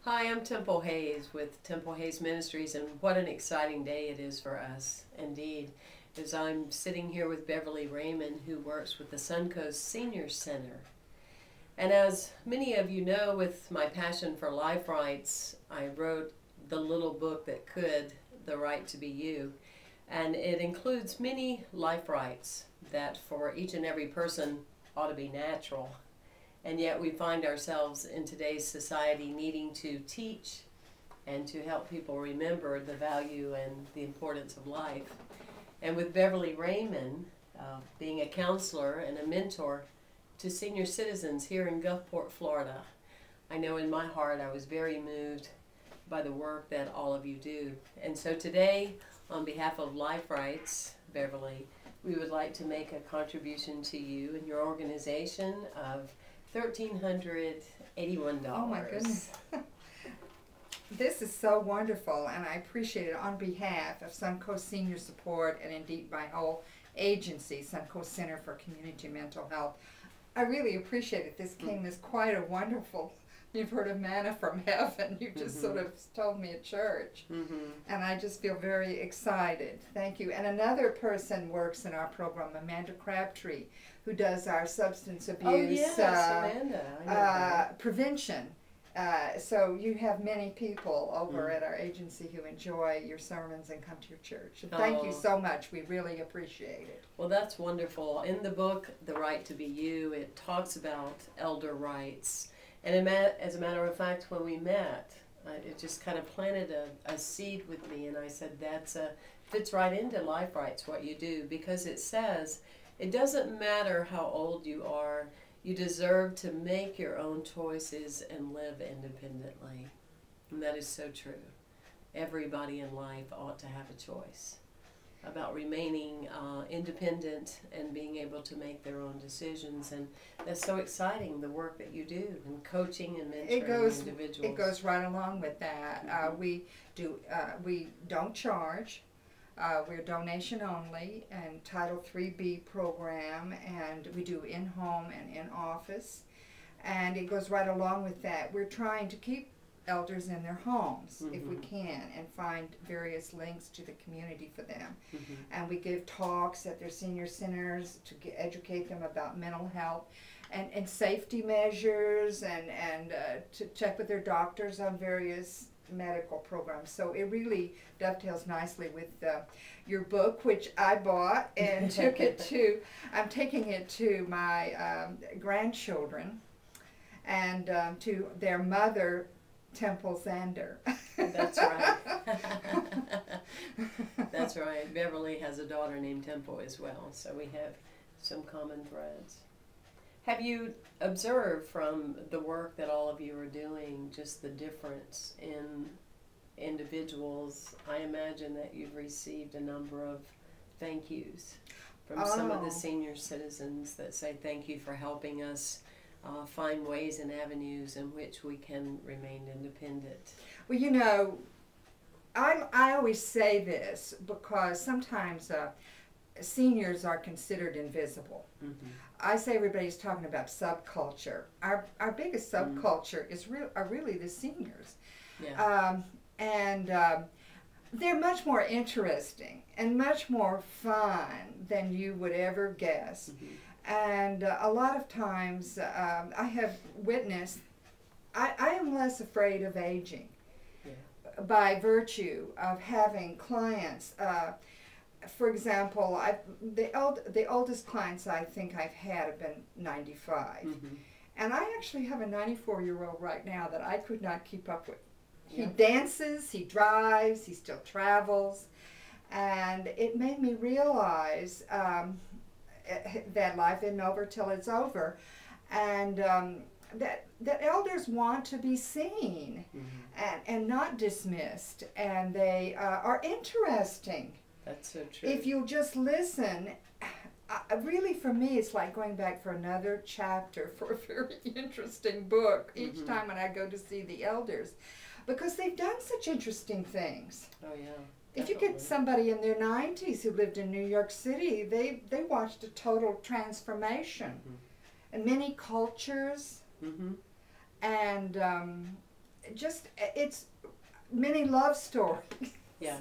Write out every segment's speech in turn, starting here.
Hi, I'm Temple Hayes with Temple Hayes Ministries, and what an exciting day it is for us, indeed, as I'm sitting here with Beverly Raymond, who works with the Suncoast Senior Center. And as many of you know, with my passion for life rights, I wrote the little book that could, The Right to Be You, and it includes many life rights that for each and every person ought to be natural. And yet we find ourselves in today's society needing to teach and to help people remember the value and the importance of life. And with Beverly Raymond, being a counselor and a mentor to senior citizens here in Gulfport, Florida, I know in my heart I was very moved by the work that all of you do. And so today, on behalf of Life Rights, Beverly, we would like to make a contribution to you and your organization of $1,381. Oh my goodness. This is so wonderful, and I appreciate it on behalf of Suncoast Senior Support and indeed my whole agency, Suncoast Center for Community Mental Health. I really appreciate it. This came as quite a wonderful, you've heard of manna from heaven. You just sort of told me at church. And I just feel very excited. Thank you. And another person works in our program, Amanda Crabtree, who does our substance abuse prevention. So you have many people over at our agency who enjoy your sermons and come to your church. And thank you so much. We really appreciate it. Well, that's wonderful. In the book, The Right to Be You, it talks about elder rights. And as a matter of fact, when we met, it just kind of planted a seed with me, and I said, that's fits right into life rights, what you do, because it says, it doesn't matter how old you are, you deserve to make your own choices and live independently. And that is so true. Everybody in life ought to have a choice about remaining independent and being able to make their own decisions. And that's so exciting, the work that you do in coaching and mentoring individuals. It goes right along with that. We don't charge. We're donation only and Title III-B program, and we do in-home and in-office. And it goes right along with that. We're trying to keep elders in their homes if we can, and find various links to the community for them. And we give talks at their senior centers to educate them about mental health and safety measures, and to check with their doctors on various medical programs. So it really dovetails nicely with your book, which I bought and took it to, I'm taking it to my grandchildren and to their mother, Temple Zander. That's right. That's right. Beverly has a daughter named Temple as well, so we have some common threads. Have you observed from the work that all of you are doing just the difference in individuals? I imagine that you've received a number of thank yous from some of the senior citizens that say thank you for helping us find ways and avenues in which we can remain independent. Well, you know, I always say this because sometimes seniors are considered invisible. I say everybody's talking about subculture. Our biggest subculture are really the seniors. They're much more interesting and much more fun than you would ever guess. And a lot of times I have witnessed, I am less afraid of aging by virtue of having clients. For example, the oldest clients I think I've had have been 95. And I actually have a 94-year-old right now that I could not keep up with. He dances, he drives, he still travels. And it made me realize that life isn't over till it's over. And that elders want to be seen and not dismissed. And they are interesting. That's so true. If you just listen, really for me it's like going back for another chapter for a very interesting book each time when I go to see the elders, because they've done such interesting things. Oh yeah. If you get somebody in their 90s who lived in New York City, they watched a total transformation in many cultures, and just it's many love stories. Yeah.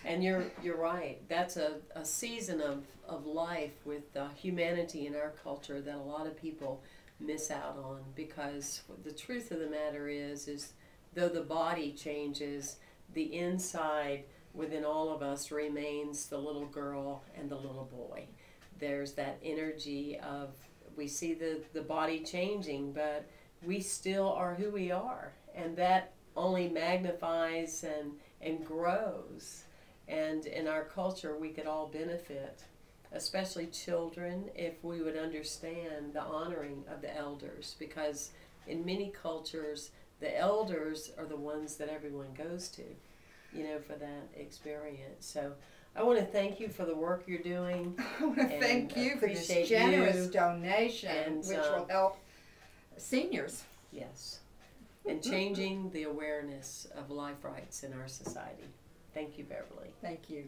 And you're right. That's a season of life with humanity in our culture that a lot of people miss out on, because the truth of the matter is though the body changes, the inside within all of us remains the little girl and the little boy. There's that energy of, we see the body changing, but we still are who we are, and that only magnifies and grows. And in our culture, we could all benefit, especially children, if we would understand the honoring of the elders, because in many cultures, the elders are the ones that everyone goes to, you know, for that experience. So I want to thank you for the work you're doing. I want to thank you for this generous donation, which will help seniors. Yes. And changing the awareness of life rights in our society. Thank you, Beverly. Thank you.